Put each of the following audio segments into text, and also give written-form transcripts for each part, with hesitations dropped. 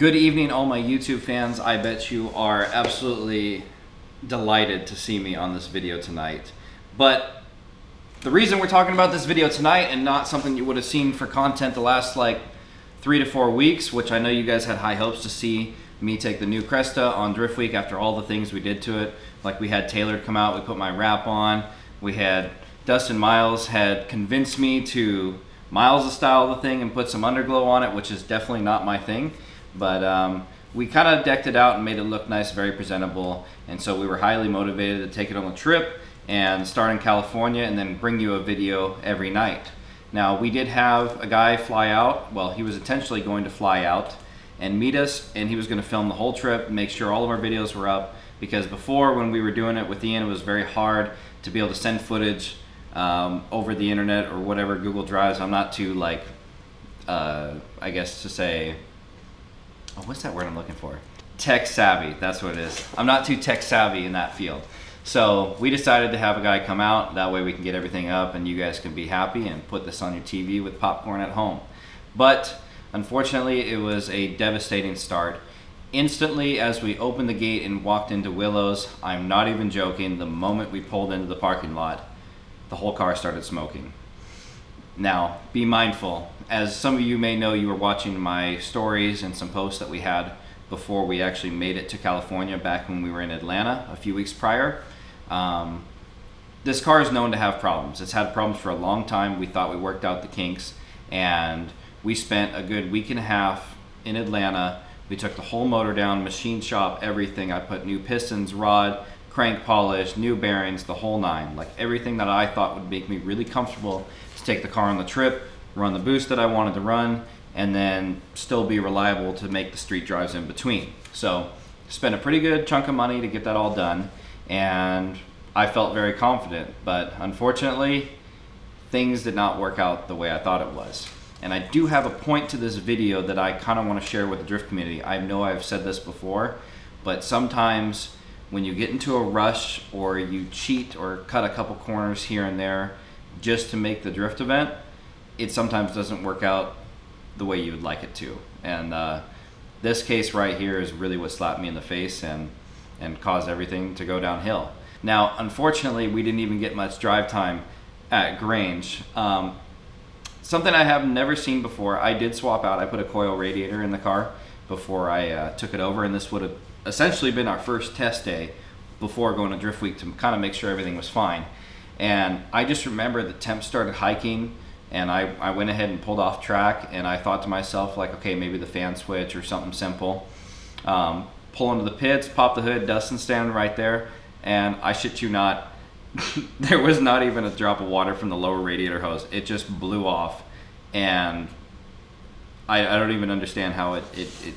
Good evening, all my YouTube fans. I bet you are absolutely delighted to see me on this video tonight. But the reason we're talking about this video tonight and not something you would have seen for content the last like 3 to 4 weeks, which I know you guys had high hopes to see me take the new Cresta on Drift Week after all the things we did to it. Like we had Taylor come out, we put my wrap on, we had Dustin Miles had convinced me to Miles' style of the thing and put some underglow on it, which is definitely not my thing. But we kind of decked it out and made it look nice, very presentable. And so we were highly motivated to take it on the trip and start in California and then bring you a video every night. Now, we did have a guy fly out. Well, he was intentionally going to fly out and meet us, and he was going to film the whole trip, make sure all of our videos were up, because before, when we were doing it with Ian, it was very hard to be able to send footage over the internet or whatever, Google Drives. I'm not too like, I guess to say, oh, what's that word I'm looking for? Tech savvy, that's what it is. I'm not too tech savvy in that field. So we decided to have a guy come out, that way we can get everything up and you guys can be happy and put this on your TV with popcorn at home. But unfortunately, it was a devastating start. Instantly, as we opened the gate and walked into Willows, I'm not even joking, the moment we pulled into the parking lot, the whole car started smoking. Now, be mindful. As some of you may know, you were watching my stories and some posts that we had before we actually made it to California back when we were in Atlanta a few weeks prior. This car is known to have problems. It's had problems for a long time. We thought we worked out the kinks, and we spent a good week and a half in Atlanta. We took the whole motor down, machine shop, everything. I put new pistons, rod, crank polish, new bearings, the whole nine. Like everything that I thought would make me really comfortable to take the car on the trip, run the boost that I wanted to run, and then still be reliable to make the street drives in between. So spent a pretty good chunk of money to get that all done, and I felt very confident, but unfortunately things did not work out the way I thought it was. And I do have a point to this video that I kind of want to share with the drift community. I know I've said this before, but sometimes when you get into a rush or you cheat or cut a couple corners here and there just to make the drift event, it sometimes doesn't work out the way you would like it to. And this case right here is really what slapped me in the face and caused everything to go downhill. Now, unfortunately, we didn't even get much drive time at Grange. Something I have never seen before, I did swap out. I put a coil radiator in the car before I took it over, and this would have essentially been our first test day before going to Drift Week to kind of make sure everything was fine. And I just remember the temps started hiking, and I went ahead and pulled off track, and I thought to myself, like, okay, maybe the fan switch or something simple. Pull into the pits, pop the hood, Dustin standing right there, and I shit you not, there was not even a drop of water from the lower radiator hose. It just blew off, and I don't even understand how it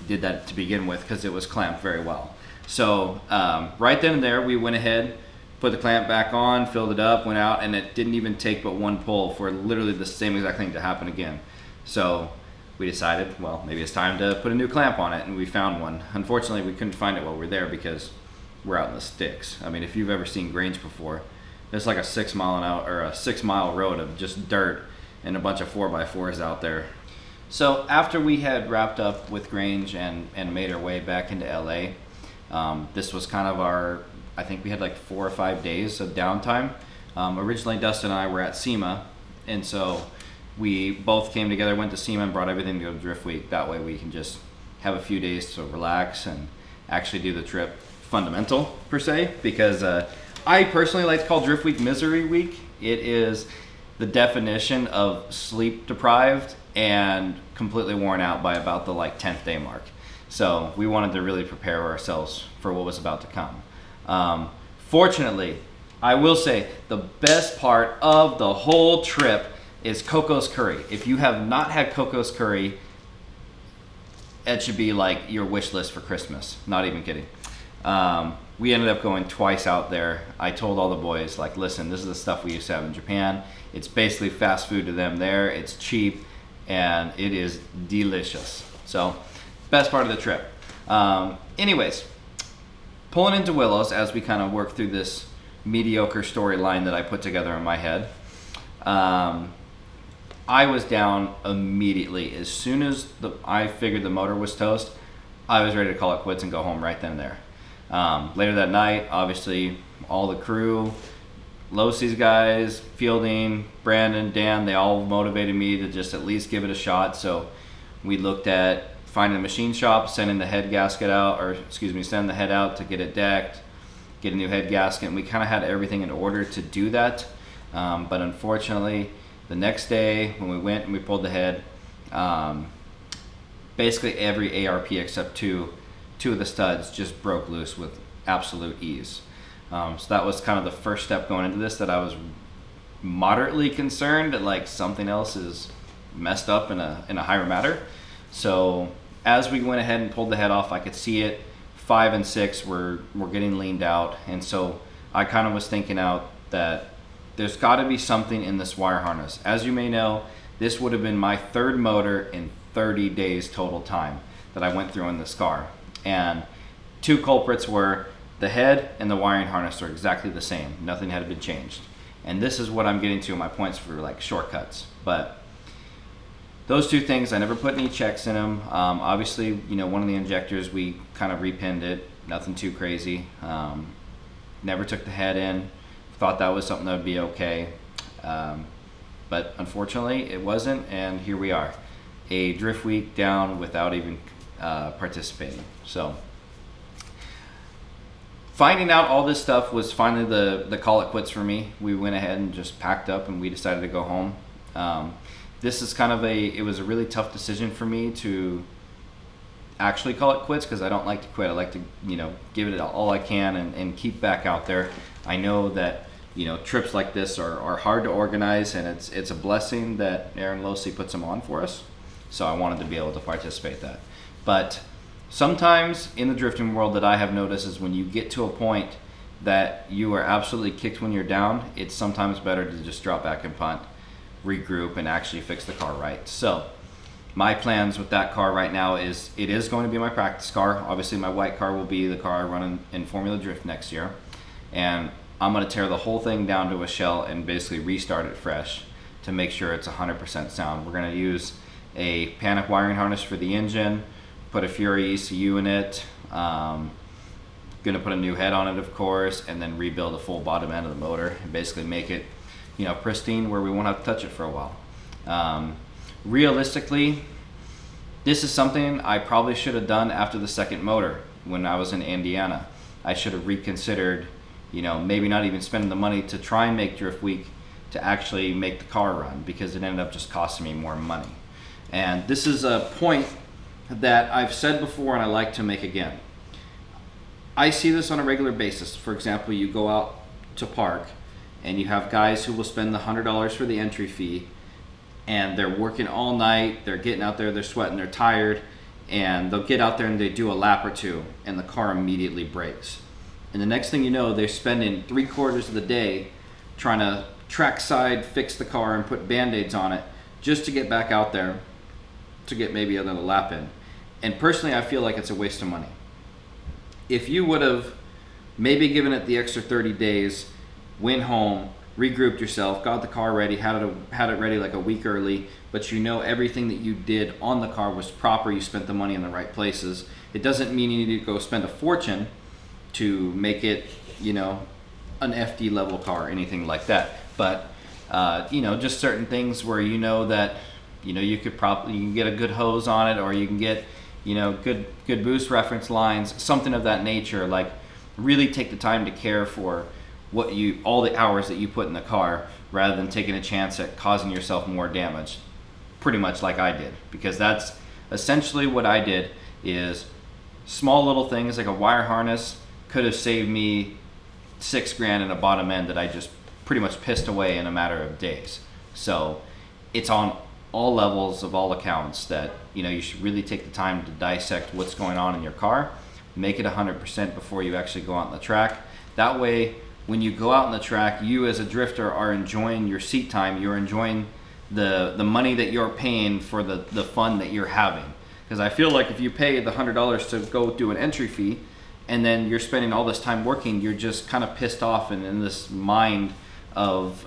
did that to begin with, because it was clamped very well. So right then and there, we went ahead, put the clamp back on, filled it up, went out, and it didn't even take but one pull for literally the same exact thing to happen again. So we decided, well, maybe it's time to put a new clamp on it, and we found one. Unfortunately, we couldn't find it while we were there because we're out in the sticks. I mean, if you've ever seen Grange before, it's like a 6 mile an hour or a 6 mile road of just dirt and a bunch of 4x4s out there. So after we had wrapped up with Grange and made our way back into LA, this was kind of our, I think we had like 4 or 5 days of downtime. Originally, Dustin and I were at SEMA, and so we both came together, went to SEMA, and brought everything to go to Drift Week. That way we can just have a few days to relax and actually do the trip fundamental, per se, because I personally like to call Drift Week Misery Week. It is the definition of sleep deprived and completely worn out by about the like 10th day mark. So we wanted to really prepare ourselves for what was about to come. Fortunately, I will say the best part of the whole trip is Coco's curry. If you have not had Coco's curry, it should be like your wish list for Christmas. Not even kidding. We ended up going twice out there. I told all the boys, like, listen, this is the stuff we used to have in Japan. It's basically fast food to them there. It's cheap, and it is delicious. So, best part of the trip. Anyways, pulling into Willows as we kind of work through this mediocre storyline that I put together in my head. I was down immediately. As soon as I figured the motor was toast, I was ready to call it quits and go home right then and there. Later that night, obviously, all the crew, Losey's guys, Fielding, Brandon, Dan, they all motivated me to just at least give it a shot. So we looked at finding a machine shop, sending the head gasket out, sending the head out to get it decked, get a new head gasket, and we kind of had everything in order to do that. But unfortunately, the next day when we went and we pulled the head, basically every ARP except two of the studs just broke loose with absolute ease. So that was kind of the first step going into this, that I was moderately concerned that like something else is messed up in a higher matter. So as we went ahead and pulled the head off, I could see it. 5 and 6 were getting leaned out, and so I kind of was thinking out that there's got to be something in this wire harness. As you may know, this would have been my third motor in 30 days total time that I went through in this car. And two culprits were the head and the wiring harness are exactly the same. Nothing had been changed. And this is what I'm getting to in my points for like shortcuts. But those two things, I never put any checks in them. Obviously, one of the injectors, we kind of repinned it. Nothing too crazy. Never took the head in. Thought that was something that would be okay. But unfortunately, it wasn't, and here we are. A drift week down without even participating. So finding out all this stuff was finally the call it quits for me. We went ahead and just packed up and we decided to go home. This is kind of it was a really tough decision for me to actually call it quits, because I don't like to quit. I like to, give it all I can and keep back out there. I know that, trips like this are hard to organize, and it's a blessing that Aaron Losey puts them on for us. So I wanted to be able to participate in that. But sometimes in the drifting world that I have noticed is when you get to a point that you are absolutely kicked when you're down, it's sometimes better to just drop back and punt, regroup, and actually fix the car right. So my plans with that car right now is it is going to be my practice car. Obviously my white car will be the car I run in Formula Drift next year. And I'm going to tear the whole thing down to a shell and basically restart it fresh to make sure it's 100% sound. We're going to use a panic wiring harness for the engine, put a Fury ECU in it, going to put a new head on it, of course, and then rebuild a full bottom end of the motor and basically make it, pristine, where we won't have to touch it for a while. Realistically, this is something I probably should have done after the second motor when I was in Indiana. I should have reconsidered, maybe not even spending the money to try and make Drift Week to actually make the car run, because it ended up just costing me more money. And this is a point that I've said before and I like to make again. I see this on a regular basis. For example, you go out to park and you have guys who will spend the $100 for the entry fee, and they're working all night, they're getting out there, they're sweating, they're tired, and they'll get out there and they do a lap or two and the car immediately breaks. And the next thing you know, they're spending 3/4 of the day trying to trackside fix the car and put band-aids on it just to get back out there to get maybe another lap in. And personally, I feel like it's a waste of money. If you would have maybe given it the extra 30 days, went home, regrouped yourself, got the car ready, had it ready like a week early, but everything that you did on the car was proper, you spent the money in the right places. It doesn't mean you need to go spend a fortune to make it, an FD level car or anything like that. But, just certain things where that, you can get a good hose on it, or you can get, good boost reference lines, something of that nature. Like, really take the time to care for all the hours that you put in the car, rather than taking a chance at causing yourself more damage, pretty much like I did. Because that's essentially what I did. Is small little things like a wire harness could have saved me $6,000 in a bottom end that I just pretty much pissed away in a matter of days. So it's on all levels of all accounts that you should really take the time to dissect what's going on in your car, make it 100% before you actually go out on the track. That way, when you go out on the track, you as a drifter are enjoying your seat time, you're enjoying the money that you're paying for the fun that you're having. Because I feel like if you pay the $100 to go do an entry fee, and then you're spending all this time working, you're just kind of pissed off and in this mind of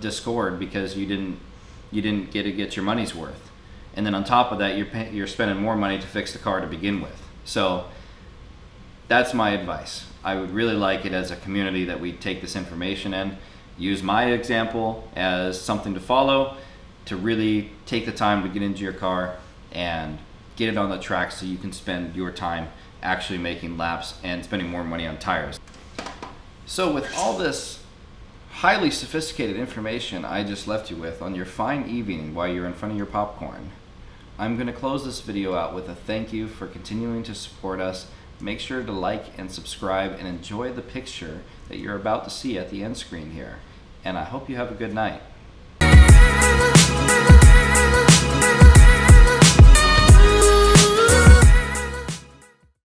discord because you didn't get your money's worth. And then on top of that, you're spending more money to fix the car to begin with. So that's my advice. I would really like it as a community that we take this information in, use my example as something to follow, to really take the time to get into your car and get it on the track so you can spend your time actually making laps and spending more money on tires. So with all this highly sophisticated information I just left you with on your fine evening while you're in front of your popcorn, I'm going to close this video out with a thank you for continuing to support us. Make sure to like and subscribe and enjoy the picture that you're about to see at the end screen here. And I hope you have a good night.